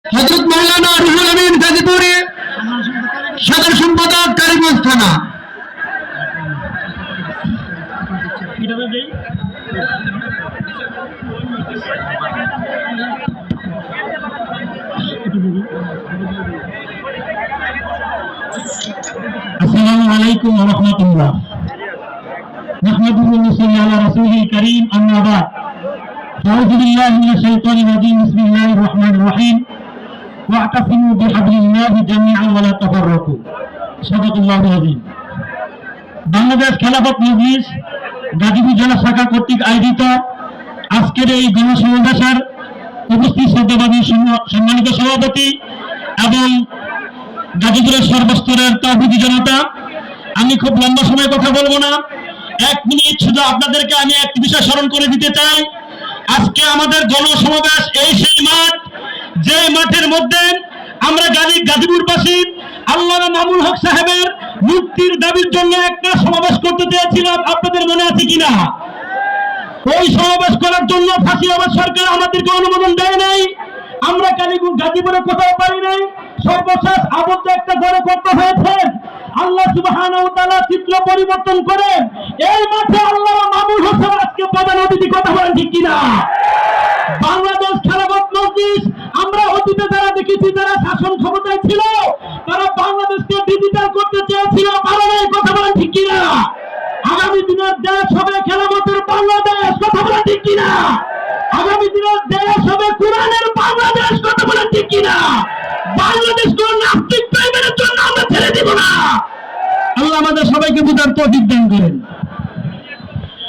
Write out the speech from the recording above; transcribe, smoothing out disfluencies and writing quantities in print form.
হযরত মাওলানা রুহুল আমিন গাজীপুরে সাধারণ সম্পাদক কারিগঞ্জ থানা। আসসালামু আলাইকুম ওয়া রাহমাতুল্লাহ। নাহমাদুহু ওয়া নুসাল্লি আলা রাসূলিল কারীম, আম্মা বা'দ। আউযু বিল্লাহি মিনাশ শাইতানির রাজীম। বিসমিল্লাহির রহমানির রহিম। ওয়া'তাসিমু বিহাবলিল্লাহি জামিআন ওয়া লা তাফাররাকু। সাদাকাল্লাহুল আযীম। বাংলাদেশ খেলাফত মজলিস গাজীপুর জেলা শাখা কর্তৃক আয়োজিত আজকের এই গণসমাবেশের উপস্থিত শ্রদ্ধাবাদী সম্মানিত সভাপতি এবং গাজীপুরের সর্বস্তরের তাওহীদি জনতা, আমি খুব লম্বা সময় কথা বলবো না, 1 মিনিট শুধু আপনাদেরকে আমি একটি বিষয় স্মরণ করে দিতে চাই। আজকে আমাদের গণসমাবেশ এই সেই মাঠ, যে মাঠের মধ্যে আমরা গাজীপুরবাসী আল্লামা মামুনুল হক সাহেবের মুক্তির দাবির জন্য একটা সমাবেশ করতে চেয়েছিলাম। আপনাদের মনে আছে কিনা? ওই সমাবেশ করার জন্য ফাঁসিবাদ সরকার আমাদেরকে অনুমোদন দেয় নাই। আমরা গাজীপুরে কোথাও পারি নাই। সর্বশেষ আবদ্ধ একটা ঘরে করতে হয়েছে। আল্লাহ সুবহানাহু ওয়া তাআলা চিত্র পরিবর্তন করে এই মাঠে আল্লামা মামুনুল হক সাহেব আজকে প্রধান অতিথি। কথা বলেন ঠিক কিনা? বাংলাদেশ খেলাফত মজলিস আমরা অতীতে যারা দেখেছি, যারা শাসন ক্ষমতায় ছিল, তারা বাংলাদেশকে ডিজিটাল করতে চেয়েছিল, পারে নাই। কথা বলেন ঠিক কিনা? আগামী দিনের দেশ হবে খেলাফতের বাংলাদেশ। কথা বলেন ঠিক কিনা? আগামী দিনের দেশ হবে কোরআনের বাংলাদেশ। কথা বলেন ঠিক কিনা? বাংলাদেশ কোন নাস্তিক প্রাইভেটের জন্য আমরা ছেড়ে দিব না। আল্লাহ আমাদের সবাইকে বুঝার তৌফিক দান করেন।